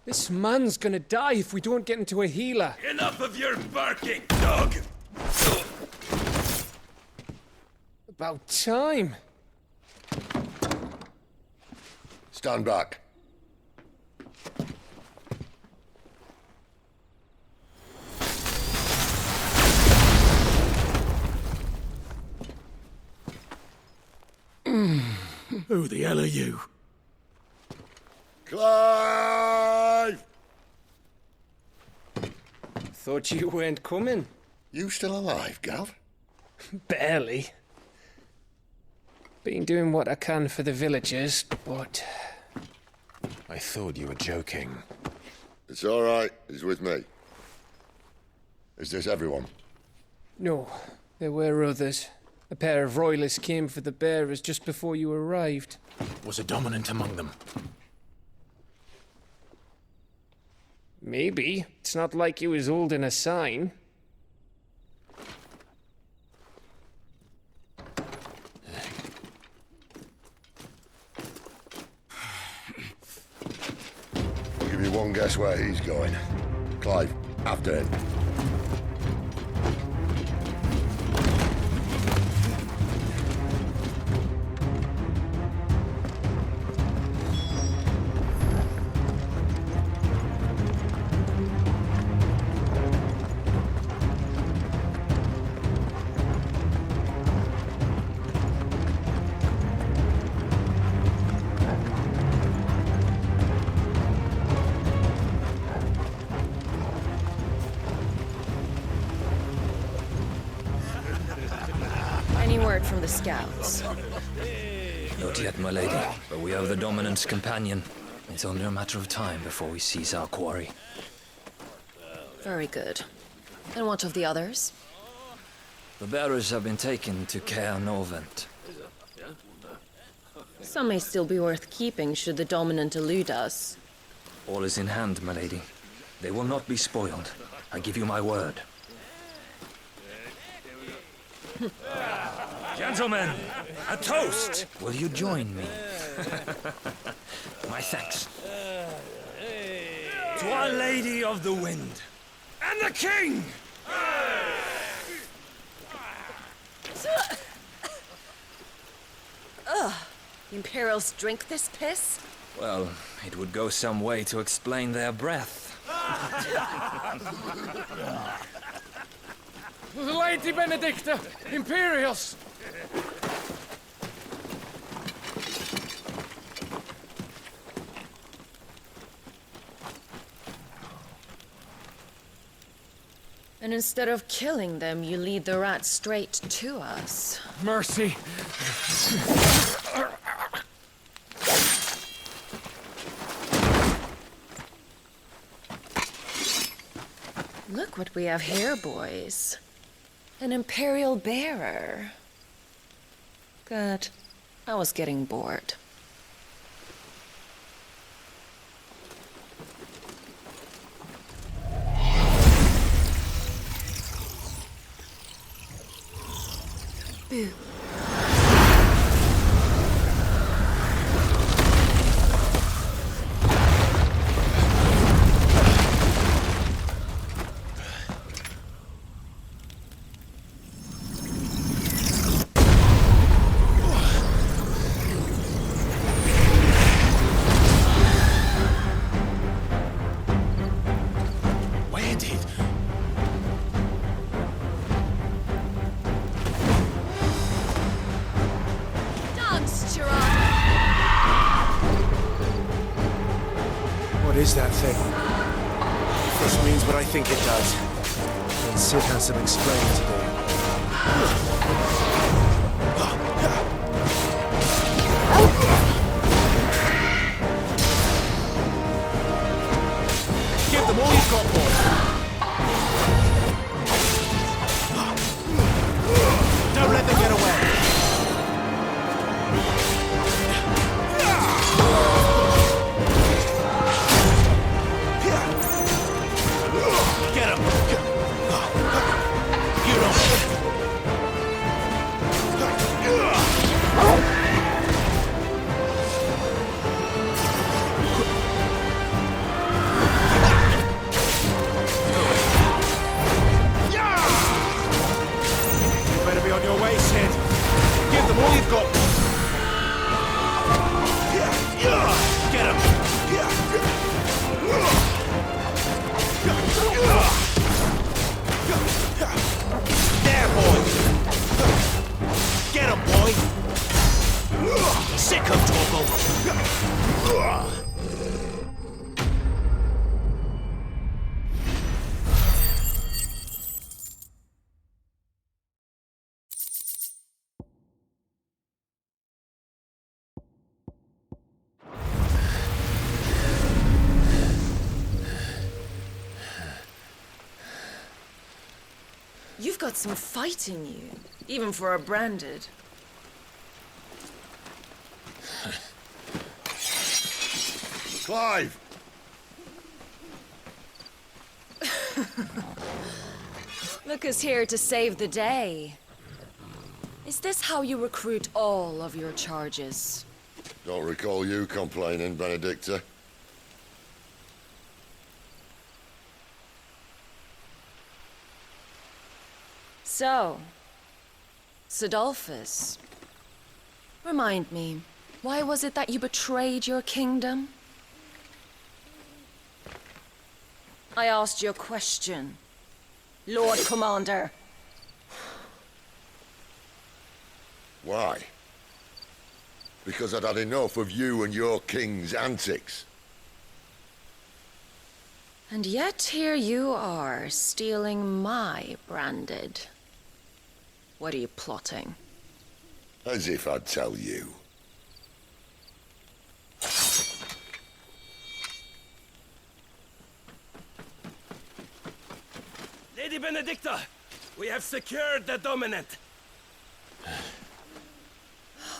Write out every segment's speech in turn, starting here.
This man's gonna die if we don't get into a healer. Enough of your barking, dog! About time. Stand back. Who the hell are you? Clive! Thought you weren't coming. You still alive, Gav? Barely. Been doing what I can for the villagers, but... I thought you were joking. It's all right. He's with me. Is this everyone? No, there were others. A pair of royalists came for the bearers just before you arrived. Was a dominant among them? Maybe. It's not like he was holding a sign. I'll give you one guess where he's going. Clive, after him. Any word from the scouts? Not yet, my lady, but we have the dominant's companion. It's only a matter of time before we seize our quarry. Very good. And what of the others? The bearers have been taken to Caer Novent. Some may still be worth keeping should the dominant elude us. All is in hand, my lady. They will not be spoiled. I give you my word. Gentlemen, a toast! Will you join me? My thanks. To Our Lady of the Wind and the King! Ugh. The Imperials drink this piss? Well, it would go some way to explain their breath. Lady Benedicta! Imperials! And instead of killing them, you lead the rats straight to us. Mercy! Look what we have here, boys. An Imperial bearer. Good. I was getting bored. Boo. What is that thing? If this means what I think it does, then Sid has some explaining to do. Give them all you've got, boys! Don't let them get away! Get him! You don't... of Torgal. You've got some fight in you, even for a branded. Clive! Look, here to save the day. Is this how you recruit all of your charges? Don't recall you complaining, Benedicta. So, Sidolphus, remind me, why was it that you betrayed your kingdom? I asked you a question, Lord Commander. Why? Because I'd had enough of you and your king's antics. And yet here you are, stealing my branded. What are you plotting? As if I'd tell you. Lady Benedicta, we have secured the dominant.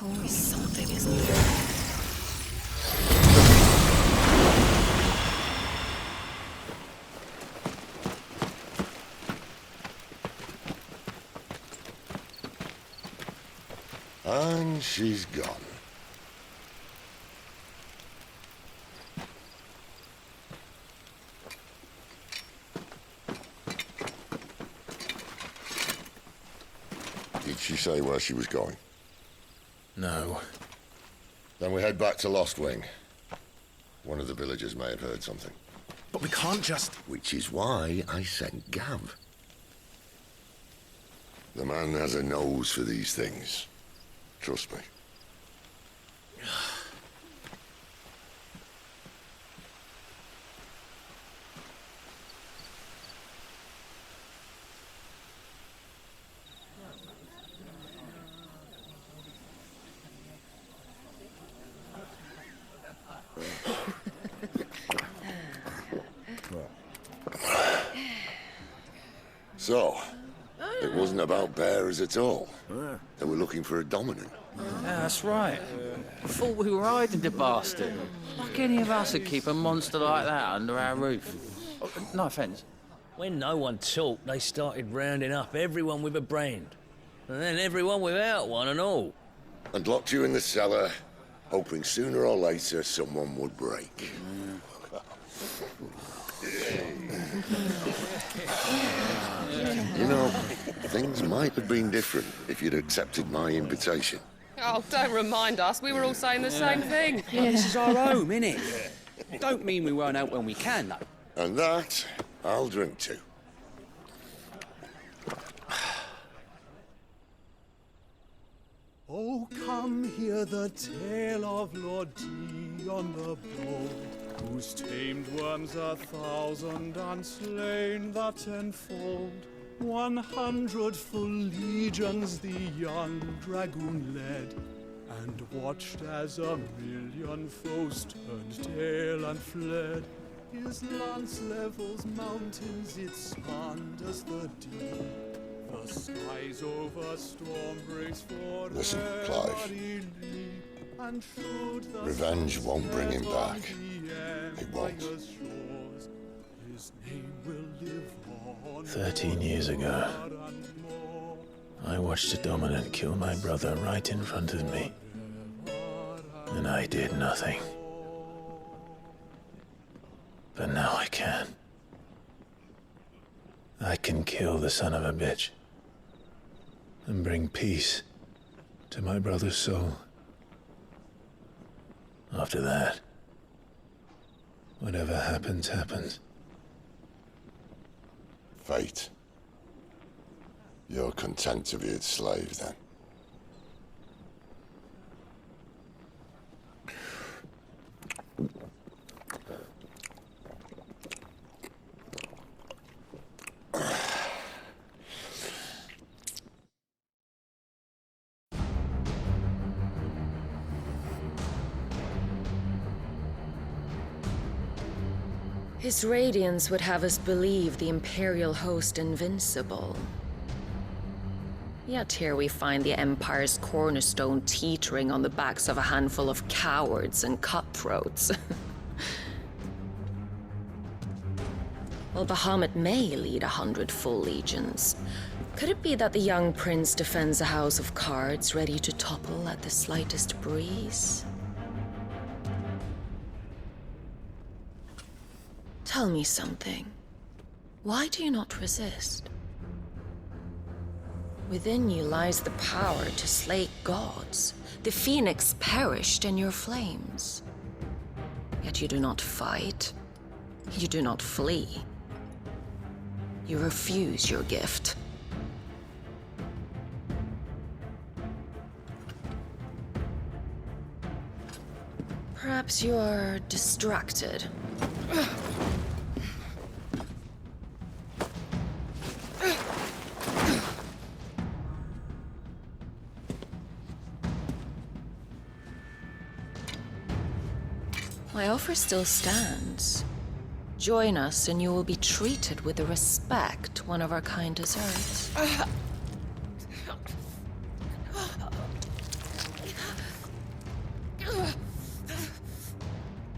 Always something, isn't there? And she's gone. Did she say where she was going? No. Then we head back to Lost Wing. One of the villagers may have heard something. But we can't just... Which is why I sent Gav. The man has a nose for these things. Trust me. So, it wasn't about bearers at all. They were looking for a dominant. Yeah, that's right. Thought we were hiding the bastard. Like any of us would keep a monster like that under our roof. Oh, no offence. When no one talked, they started rounding up everyone with a brand. And then everyone without one and all. And locked you in the cellar, hoping sooner or later someone would break. You know, things might have been different if you'd accepted my invitation. Oh, don't remind us. We were all saying the same thing. Yeah, this is our home, innit? Don't mean we won't out when we can, though. And that, I'll drink to. Oh, come hear the tale of Lord Dion the Bold, who's tamed worms 1,000 and slain the 10-fold. 100 full legions the young dragoon led, and watched as 1,000,000 foes turned tail and fled. His lance levels mountains, it spanders the deep. The skies over storm breaks for Listen, Clive. Revenge won't bring him back. It won't. 13 years ago, I watched a dominant kill my brother right in front of me. And I did nothing. But now I can. I can kill the son of a bitch. And bring peace to my brother's soul. After that, whatever happens, happens. Fate. You're content to be its slave, then? His radiance would have us believe the Imperial host invincible. Yet here we find the Empire's cornerstone teetering on the backs of a handful of cowards and cutthroats. Well, Bahamut may lead 100 full legions. Could it be that the young prince defends a house of cards ready to topple at the slightest breeze? Tell me something. Why do you not resist? Within you lies the power to slay gods. The phoenix perished in your flames. Yet you do not fight. You do not flee. You refuse your gift. Perhaps you are distracted. My offer still stands. Join us and you will be treated with the respect one of our kind deserves.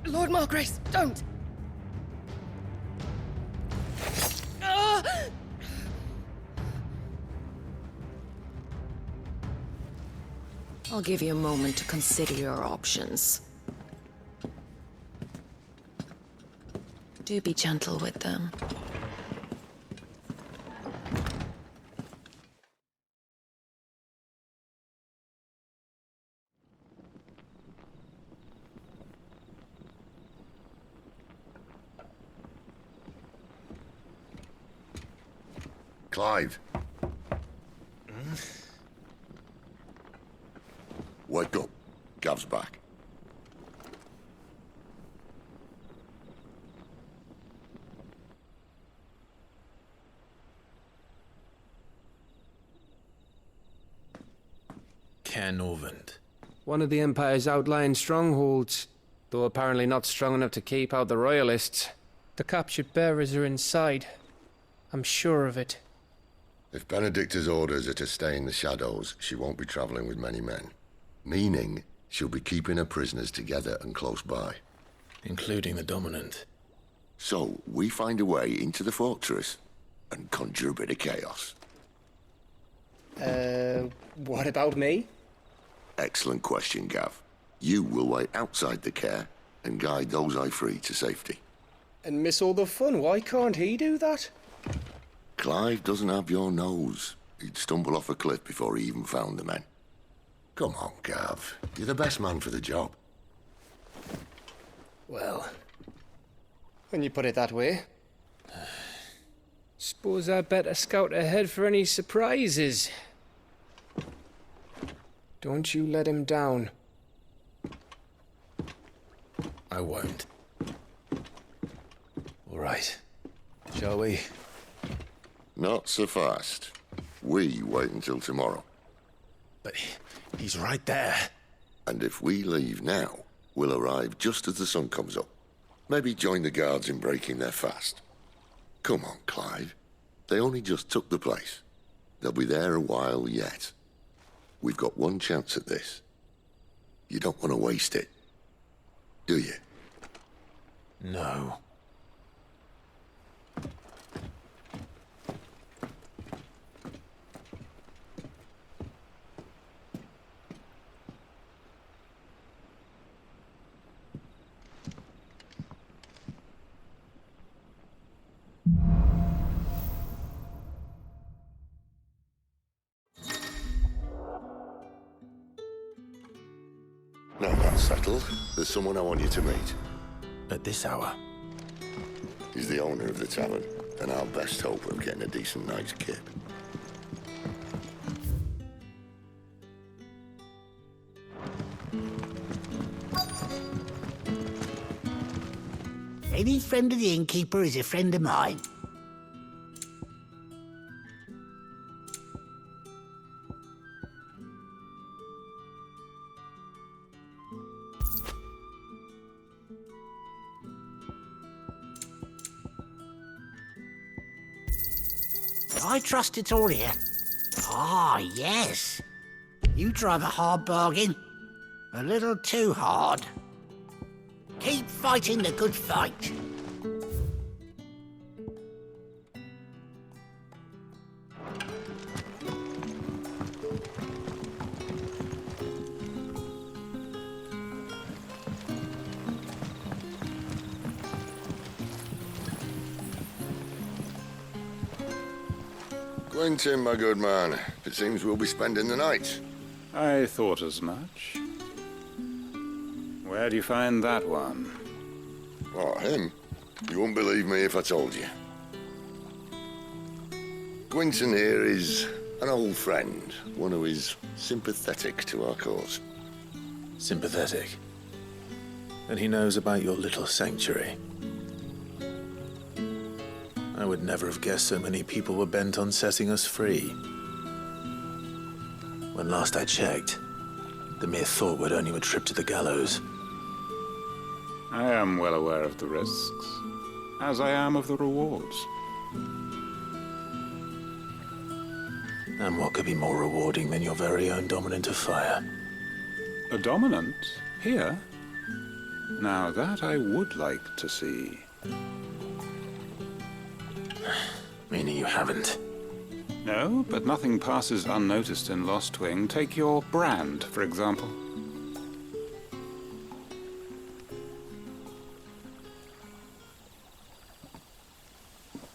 Lord Margrace, don't! I'll give you a moment to consider your options. Do be gentle with them. Clive. Wake up. Gav's back. Caernarvon. One of the Empire's outlying strongholds, though apparently not strong enough to keep out the Royalists. The captured bearers are inside. I'm sure of it. If Benedicta's orders are to stay in the shadows, she won't be travelling with many men. Meaning, she'll be keeping her prisoners together and close by. Including the Dominant. So, we find a way into the fortress and conjure a bit of chaos. What about me? Excellent question, Gav. You will wait outside the care and guide those I free to safety. And miss all the fun. Why can't he do that? Clive doesn't have your nose. He'd stumble off a cliff before he even found the men. Come on, Gav. You're the best man for the job. Well, when you put it that way. Suppose I'd better scout ahead for any surprises. Don't you let him down. I won't. All right. Shall we? Not so fast. We wait until tomorrow. But he's right there. And if we leave now, we'll arrive just as the sun comes up. Maybe join the guards in breaking their fast. Come on, Clive. They only just took the place. They'll be there a while yet. We've got one chance at this. You don't want to waste it, do you? No. Now that's settled. There's someone I want you to meet. At this hour? He's the owner of the tavern, and our best hope of getting a decent night's kip. Any friend of the innkeeper is a friend of mine. I trust it's all here. Ah, yes. You drive a hard bargain. A little too hard. Keep fighting the good fight. Quentin, my good man. It seems we'll be spending the night. I thought as much. Where do you find that one? Oh, him? You wouldn't believe me if I told you. Quentin here is an old friend, one who is sympathetic to our cause. Sympathetic? And he knows about your little sanctuary. I would never have guessed so many people were bent on setting us free. When last I checked, the mere thought would earn you a trip to the gallows. I am well aware of the risks, as I am of the rewards. And what could be more rewarding than your very own dominant of fire? A dominant? Here? Now that I would like to see. Meaning you haven't? No, but nothing passes unnoticed in Lostwing. Take your brand, for example.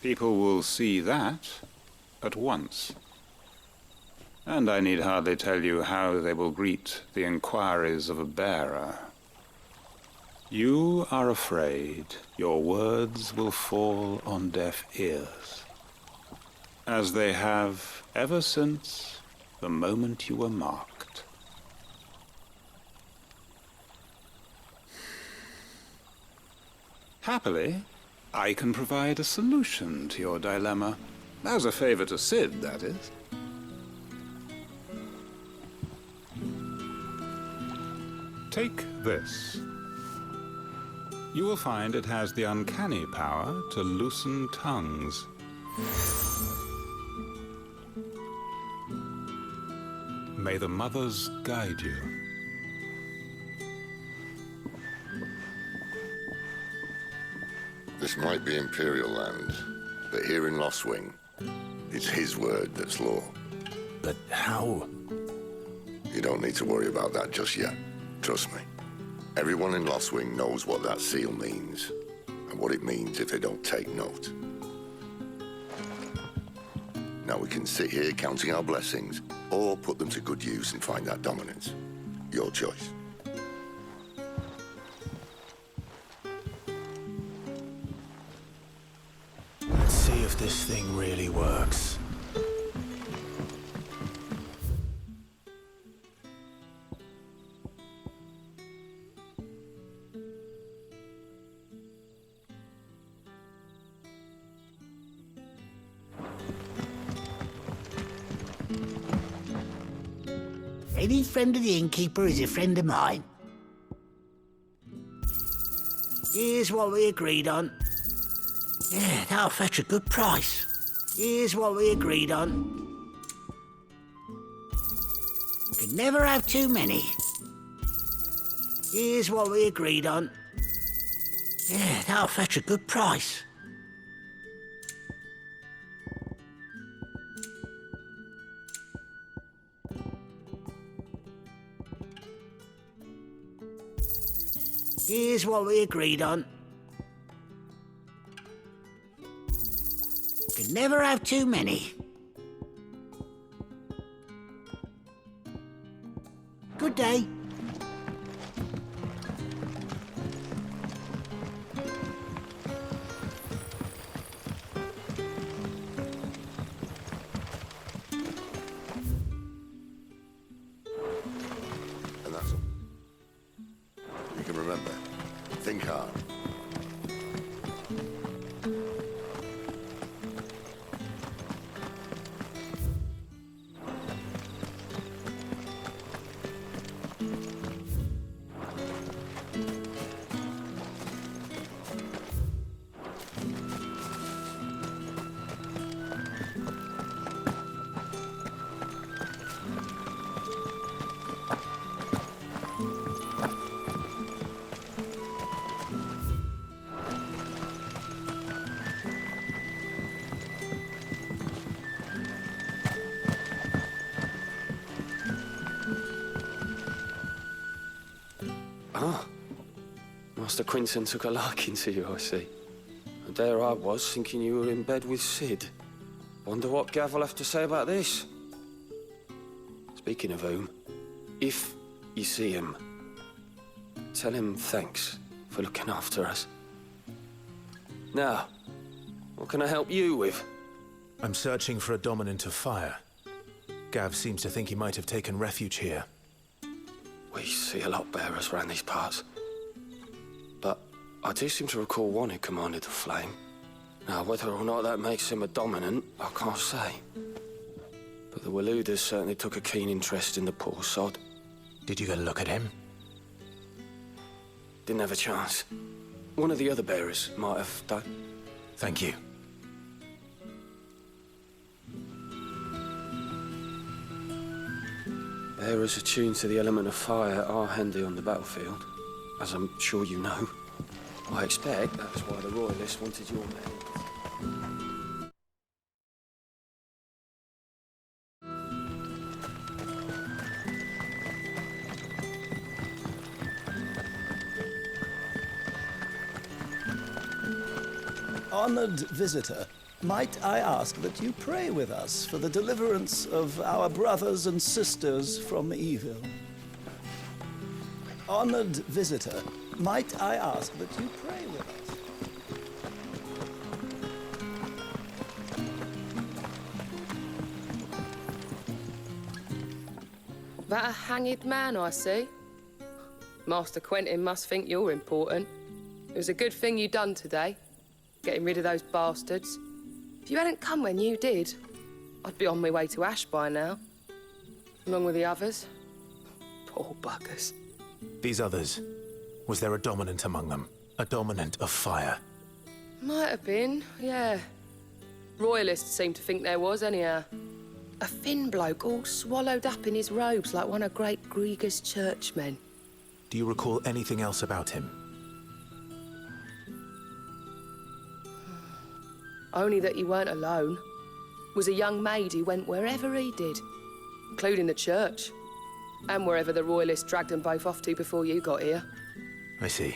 People will see that at once. And I need hardly tell you how they will greet the inquiries of a bearer. You are afraid your words will fall on deaf ears, as they have ever since the moment you were marked. Happily, I can provide a solution to your dilemma. As a favor to Sid, that is. Take this. You will find it has the uncanny power to loosen tongues. May the mothers guide you. This might be Imperial land, but here in Lostwing, it's his word that's law. But how? You don't need to worry about that just yet. Trust me. Everyone in Lostwing knows what that seal means, and what it means if they don't take note. Now we can sit here counting our blessings, or put them to good use and find that dominance. Your choice. Let's see if this thing really works. Any friend of the innkeeper is a friend of mine. Here's what we agreed on. Yeah, that'll fetch a good price. Here's what we agreed on. Could never have too many. Here's what we agreed on. Yeah, that'll fetch a good price. Here's what we agreed on. Could never have too many. Good day. And that's all. You can remember, think hard. Master Quinton took a liking to you, I see. And there I was, thinking you were in bed with Sid. Wonder what Gav will have to say about this. Speaking of whom, if you see him, tell him thanks for looking after us. Now, what can I help you with? I'm searching for a dominant of fire. Gav seems to think he might have taken refuge here. We see a lot bearers around these parts. But I do seem to recall one who commanded the flame. Now, whether or not that makes him a dominant, I can't say. But the Waluders certainly took a keen interest in the poor sod. Did you get a look at him? Didn't have a chance. One of the other bearers might have done. Thank you. Bearers attuned to the element of fire are handy on the battlefield, as I'm sure you know. I expect that's why the Royalists wanted your men. Honored visitor, might I ask that you pray with us for the deliverance of our brothers and sisters from evil? Honored visitor, might I ask that you pray with us? That a hanged man, I see. Master Quentin must think you're important. It was a good thing you done today, getting rid of those bastards. If you hadn't come when you did, I'd be on my way to Ash by now. Along with the others. Poor buggers. These others, was there a dominant among them? A dominant of fire? Might have been, yeah. Royalists seem to think there was, anyhow. A thin bloke all swallowed up in his robes like one of Great Grieger's churchmen. Do you recall anything else about him? Only that he weren't alone. Was a young maid who went wherever he did, including the church, and wherever the Royalists dragged them both off to before you got here. I see.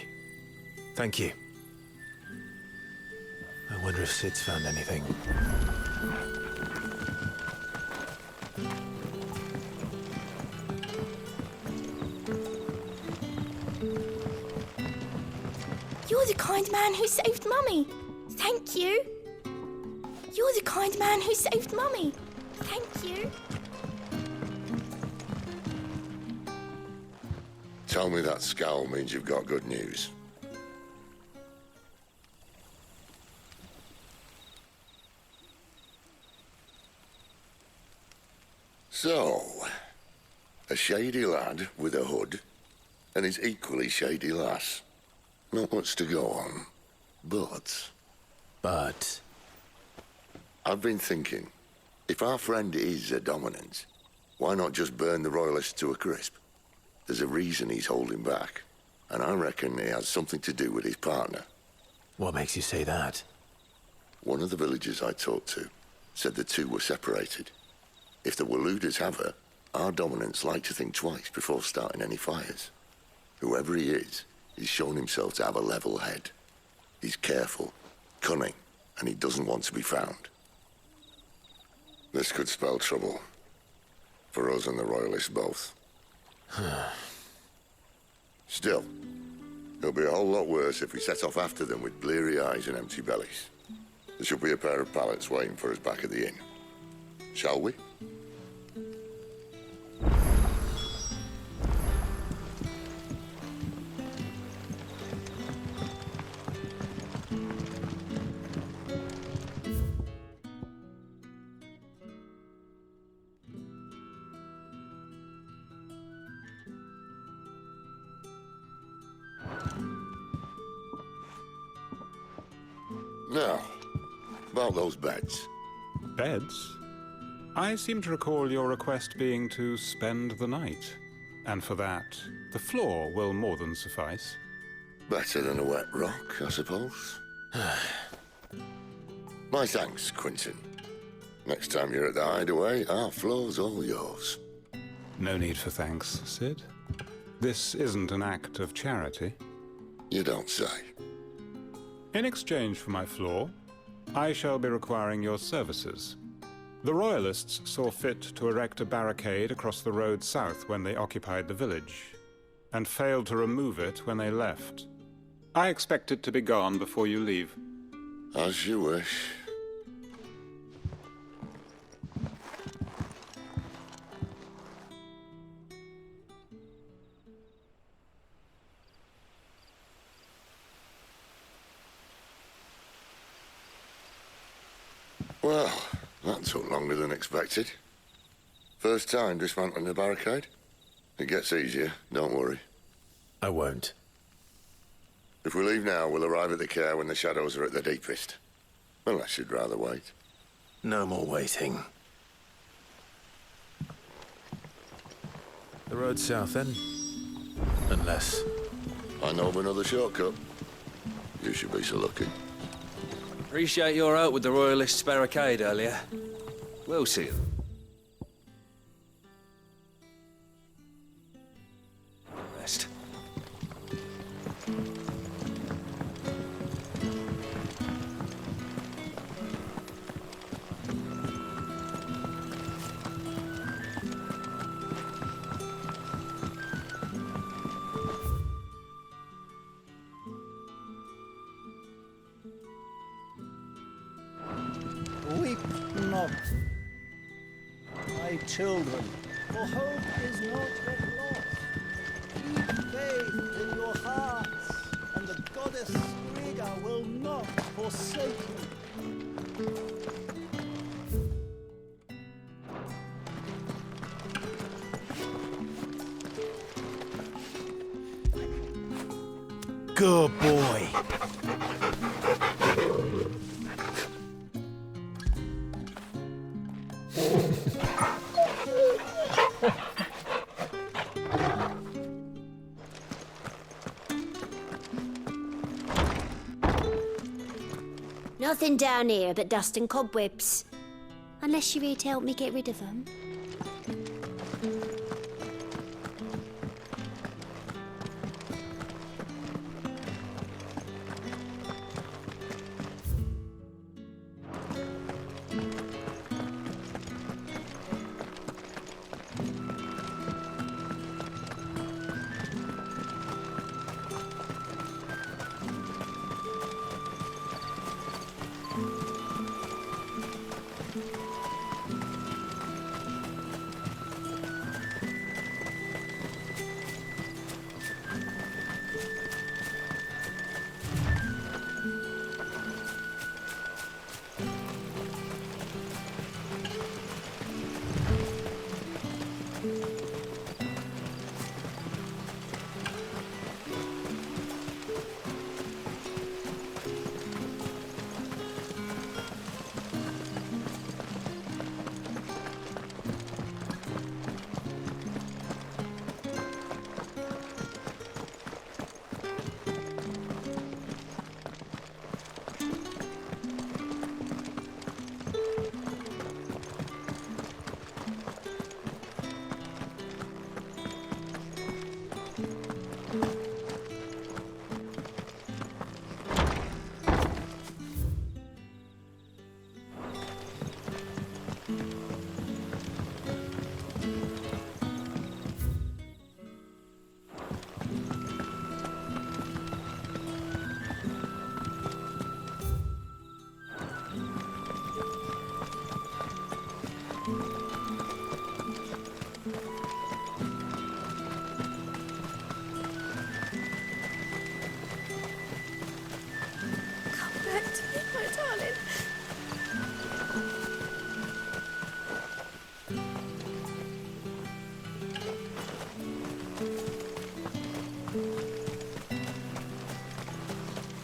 Thank you. I wonder if Sid's found anything. You're the kind man who saved Mummy. Thank you. You're the kind man who saved Mummy. Thank you. Tell me that scowl means you've got good news. So, a shady lad with a hood, and his equally shady lass. Not much to go on, but... But? I've been thinking, if our friend is a dominant, why not just burn the Royalists to a crisp? There's a reason he's holding back, and I reckon he has something to do with his partner. What makes you say that? One of the villagers I talked to said the two were separated. If the Waluders have her, our dominants like to think twice before starting any fires. Whoever he is, he's shown himself to have a level head. He's careful, cunning, and he doesn't want to be found. This could spell trouble. For us and the Royalists both. Still, it'll be a whole lot worse if we set off after them with bleary eyes and empty bellies. There should be a pair of pallets waiting for us back at the inn. Shall we? Now, about those beds. Beds? I seem to recall your request being to spend the night. And for that, the floor will more than suffice. Better than a wet rock, I suppose. My thanks, Quinton. Next time you're at the hideaway, our floor's all yours. No need for thanks, Sid. This isn't an act of charity. You don't say. In exchange for my floor, I shall be requiring your services. The Royalists saw fit to erect a barricade across the road south when they occupied the village, and failed to remove it when they left. I expect it to be gone before you leave. As you wish. Well, that took longer than expected. First time dismantling the barricade? It gets easier, don't worry. I won't. If we leave now, we'll arrive at the care when the shadows are at their deepest. Unless you'd rather wait. No more waiting. The road south, then? Unless... I know of another shortcut. You should be so lucky. Appreciate your help with the Royalists' barricade earlier. We'll see you. Rest. Weep not, my children, for hope is not yet lost. Keep faith in your hearts, and the goddess Frigga will not forsake you. Good boy. Nothing down here but dust and cobwebs. Unless you're here to help me get rid of them.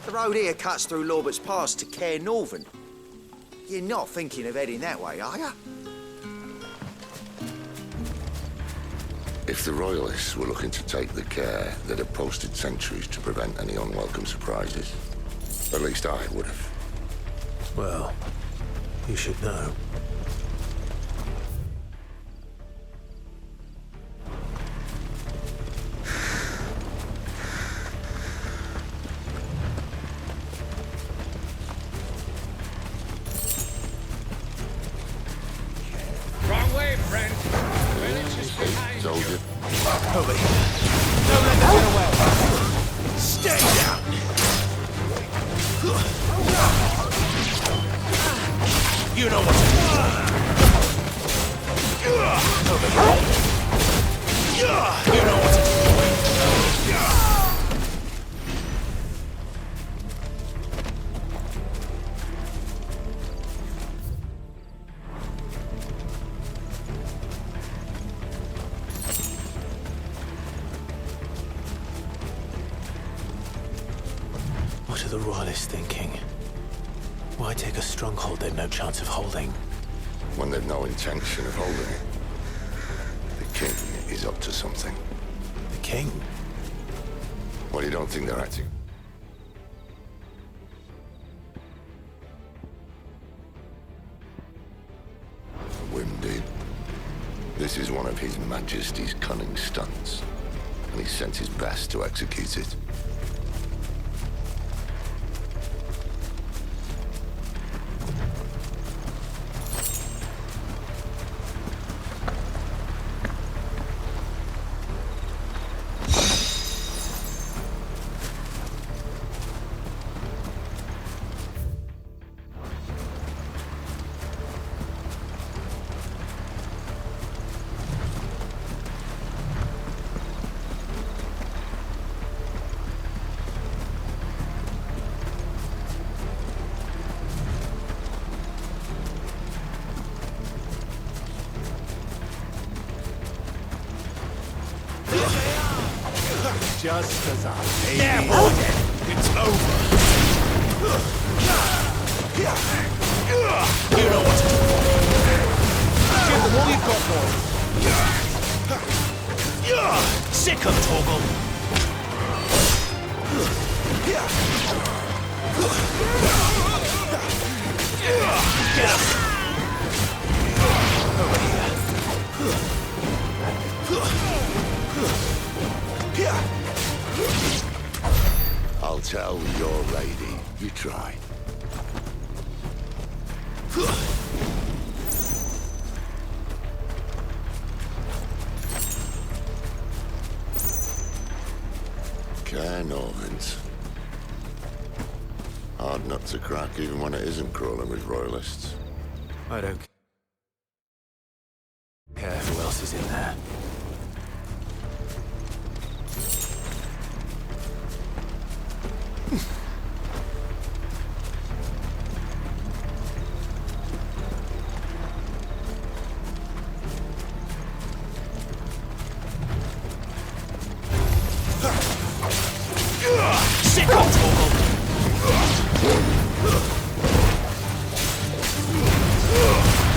The road here cuts through Lorbert's Pass to Care Northern. You're not thinking of heading that way, are you? If the Royalists were looking to take the care, they'd have posted sentries to prevent any unwelcome surprises. At least I would have. Well, you should know. You know what to do. Over here. You know what to do. What are the Royalists thinking? Why take a stronghold they've no chance of holding? When they've no intention of holding it. The king is up to something. The king? Well, you don't think they're acting? Whim did. This is one of His Majesty's cunning stunts, and he sent his best to execute it. Just as I made it. It's over. You know what to do. Give them all you've got, boy. Sick of Torgal. Get up. Over here. I'll tell your lady. You try. Cairnorvins. Hard nut to crack even when it isn't crawling with royalists. I don't care who else is in there.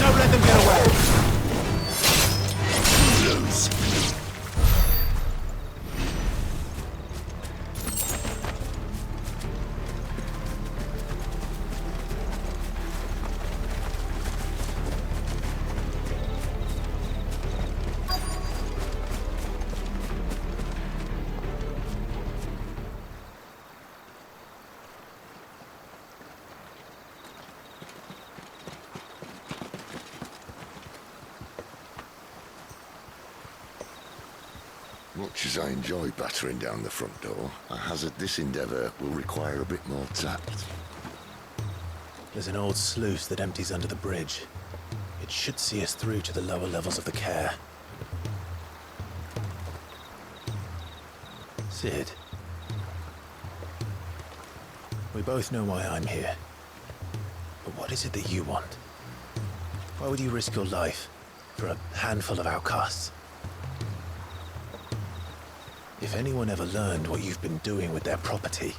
Don't let them get away. Much as I enjoy battering down the front door, I hazard this endeavour will require a bit more tact. There's an old sluice that empties under the bridge. It should see us through to the lower levels of the care. Sid. We both know why I'm here. But what is it that you want? Why would you risk your life for a handful of outcasts? If anyone ever learned what you've been doing with their property...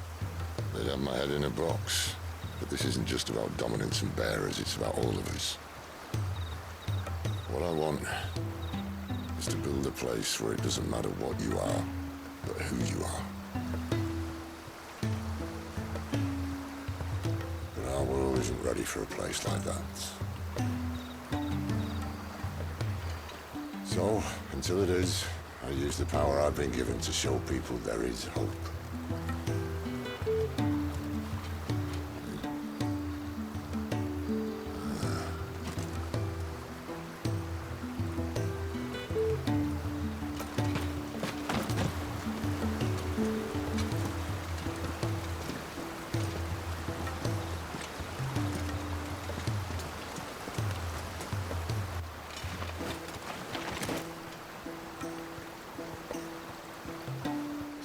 They'd have my head in a box. But this isn't just about dominance and bearers, it's about all of us. What I want is to build a place where it doesn't matter what you are, but who you are. But our world isn't ready for a place like that. So, until it is, I use the power I've been given to show people there is hope.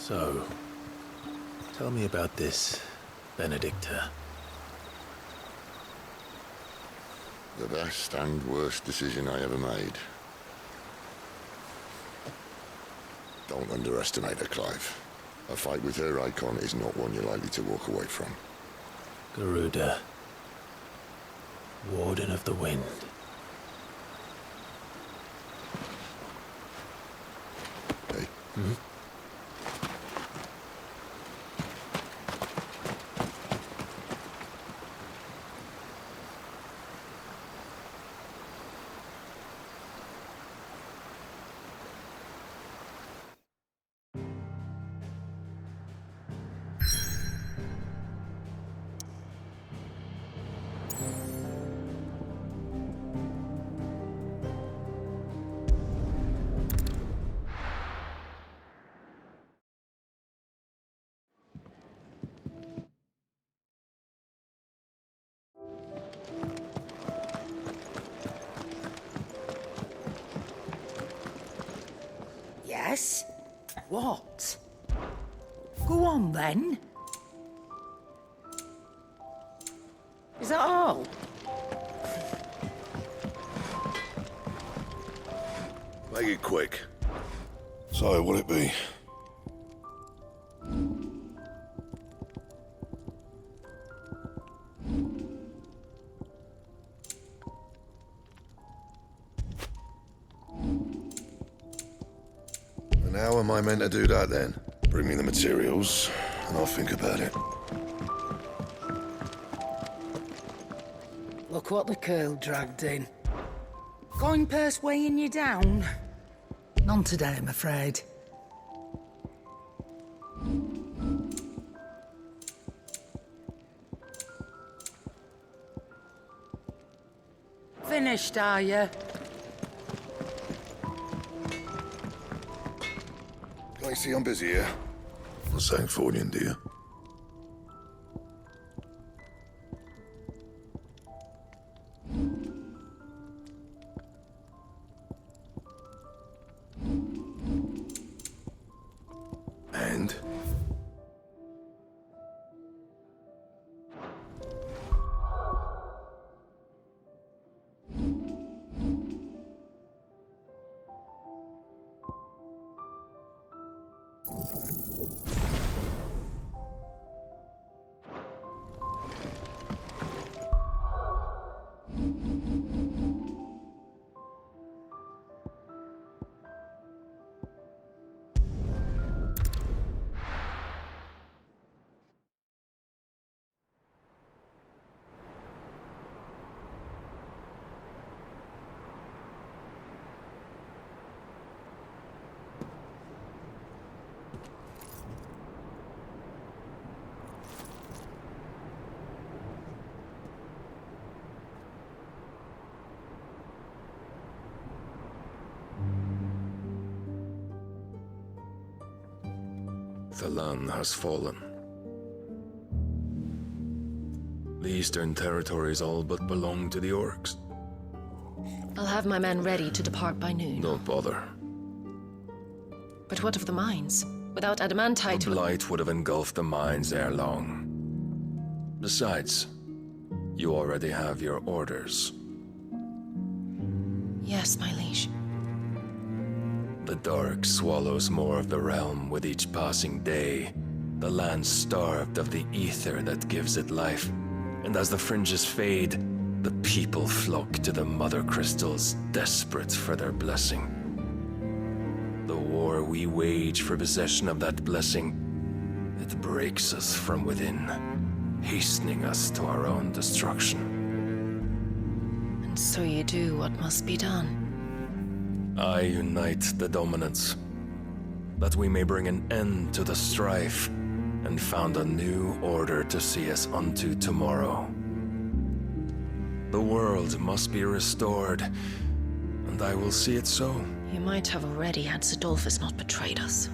So, tell me about this Benedicta. The best and worst decision I ever made. Don't underestimate her, Clive. A fight with her Eikon is not one you're likely to walk away from. Garuda. Warden of the Wind. Hey? Hmm? Yes? What? Go on, then. Is that all? Make it quick. So, what'll it be? And how am I meant to do that then? Bring me the materials, and I'll think about it. Look what the curl dragged in. Coin purse weighing you down? None today, I'm afraid. Finished, are you? Can I see I'm busy here? I'm saying Fornian, dear. And? The land has fallen. The eastern territories all but belong to the orcs. I'll have my men ready to depart by noon. Don't bother. But what of the mines? Without adamantite... The blight would have engulfed the mines ere long. Besides, you already have your orders. Yes, my liege. The dark swallows more of the realm with each passing day. The land starved of the aether that gives it life. And as the fringes fade, the people flock to the Mothercrystals, desperate for their blessing. The war we wage for possession of that blessing, it breaks us from within, hastening us to our own destruction. And so you do what must be done. I unite the dominants, that we may bring an end to the strife, and found a new order to see us unto tomorrow. The world must be restored, and I will see it so. You might have already had Zidolphus not betrayed us.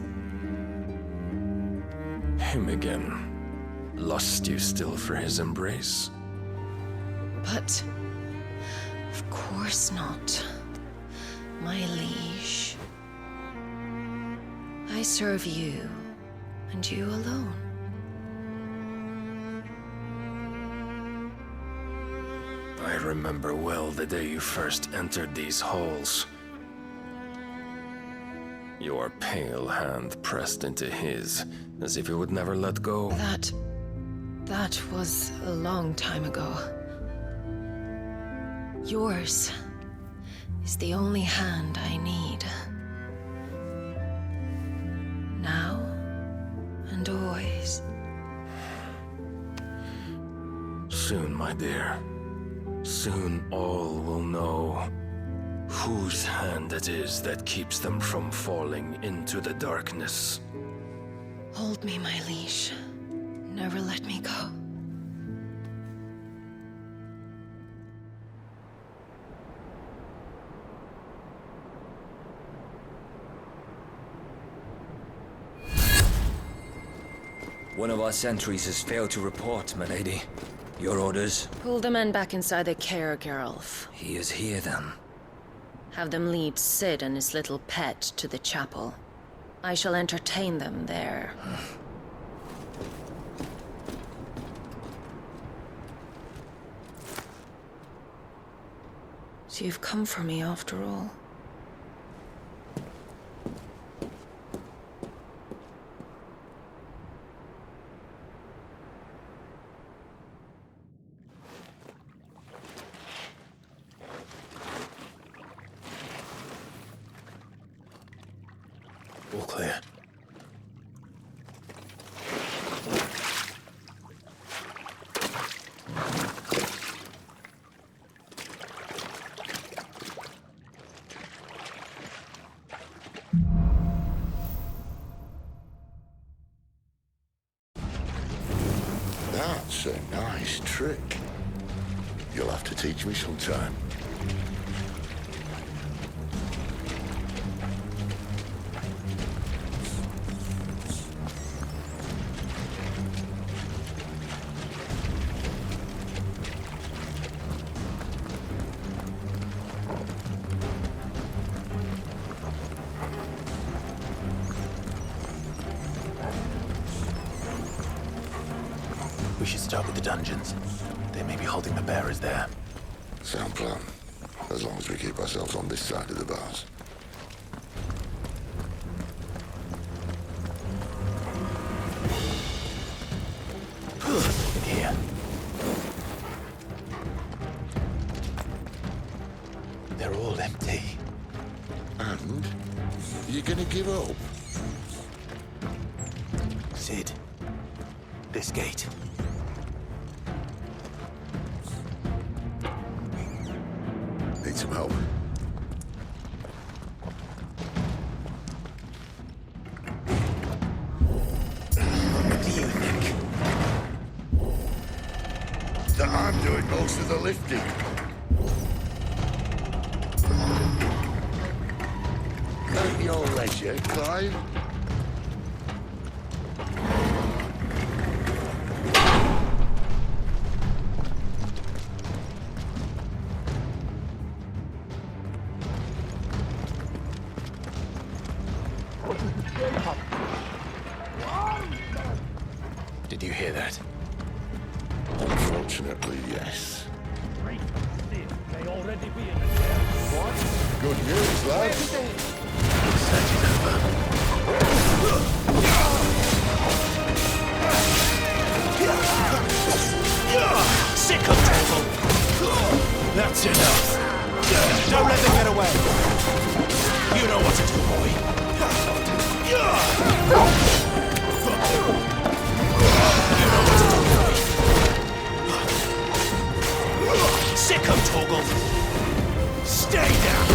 Him again. Lust you still for his embrace? But... of course not. My liege. I serve you, And you alone. I remember well the day you first entered these halls. Your pale hand pressed into his, as if it would never let go. That was a long time ago. Yours is the only hand I need. Now and always. Soon, my dear. Soon all will know whose hand it is that keeps them from falling into the darkness. Hold me, my liege. Never let me go. One of our sentries has failed to report, my lady. Your orders? Pull the men back inside the care, Geralf. He is here, then. Have them lead Sid and his little pet to the chapel. I shall entertain them there. So you've come for me after all. All clear. That's a nice trick. You'll have to teach me sometime. We should start with the dungeons. They may be holding the bearers there. Sound plan. As long as we keep ourselves on this side of the bars. Here. They're all empty. And? You're gonna give up? Sid. This gate. Need some help. What do you think? That I'm doing most of the lifting. At your leisure, Clive. Did you hear that? Unfortunately, yes. May already be in the chair. What? Good news, lad. Search is over. Sick of trouble! That's enough! Don't let them get away! You know what to do, boy! You know what to do, boy! Sick of Toggle! Stay down!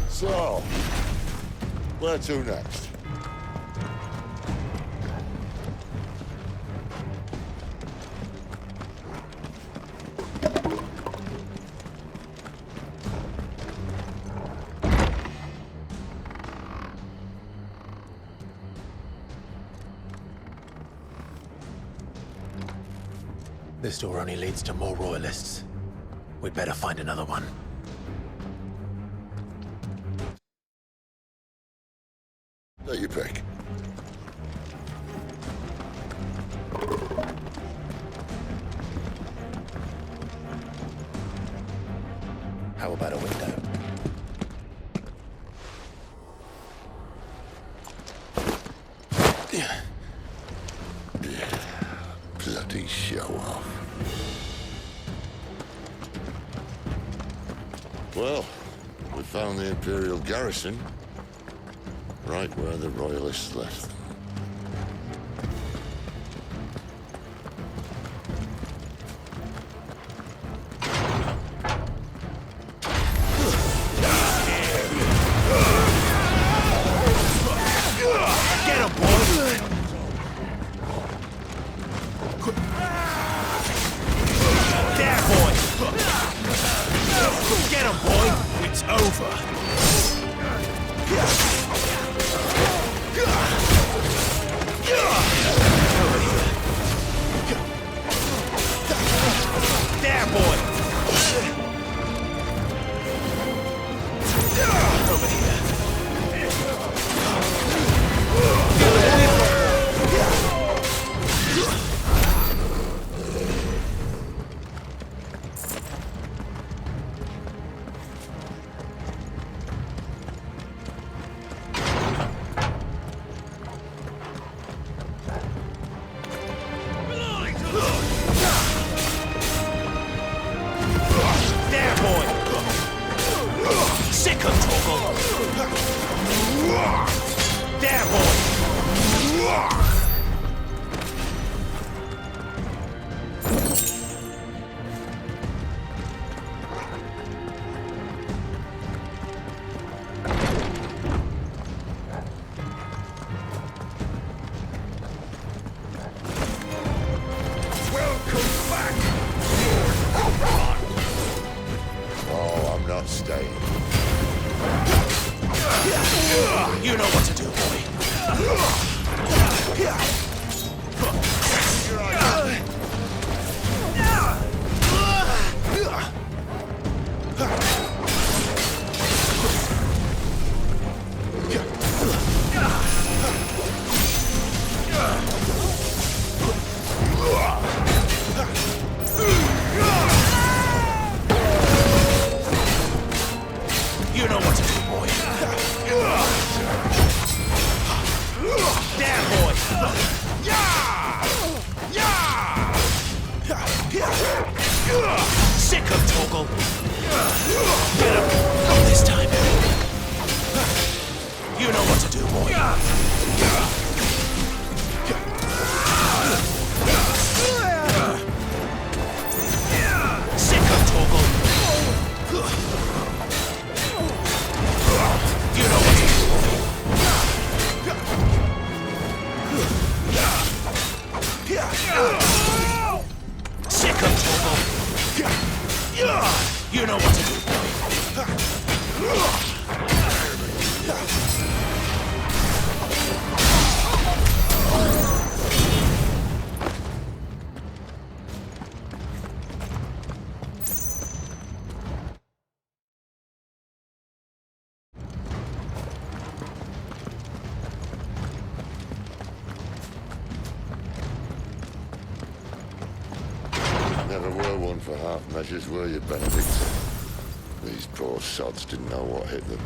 So, where to next? This door only leads to more royalists. We'd better find another one. Take your pick. How about a window? Bloody show off. Well, we found the Imperial garrison, right where the Royalists left them. Get him, boy! There, boy! Get him, boy! It's over. There, boy! Over here. There, boy! Sick of Toggle! There, boy! Welcome back! Oh, I'm not staying. You know what to do, boy. You know what to do, boy. There, boy. Sick of Toggle. Get him. Not this time. You know what to do, boy. Sick of Toggle. You know what to do, boy. Sick of Toggle. You know what to do, boy. Never were one for half measures, were you, Benedict? These poor sods didn't know what hit them.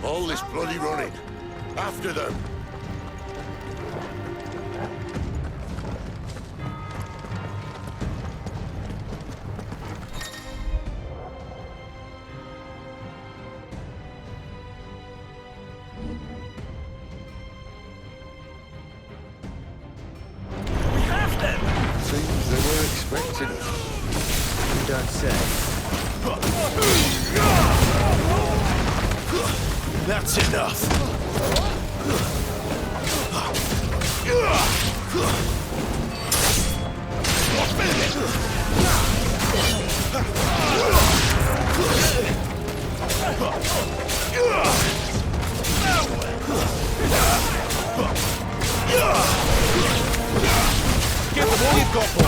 All this bloody running. After them. We have them! Seems they were expecting us. You don't say. That's enough. Stop, boy!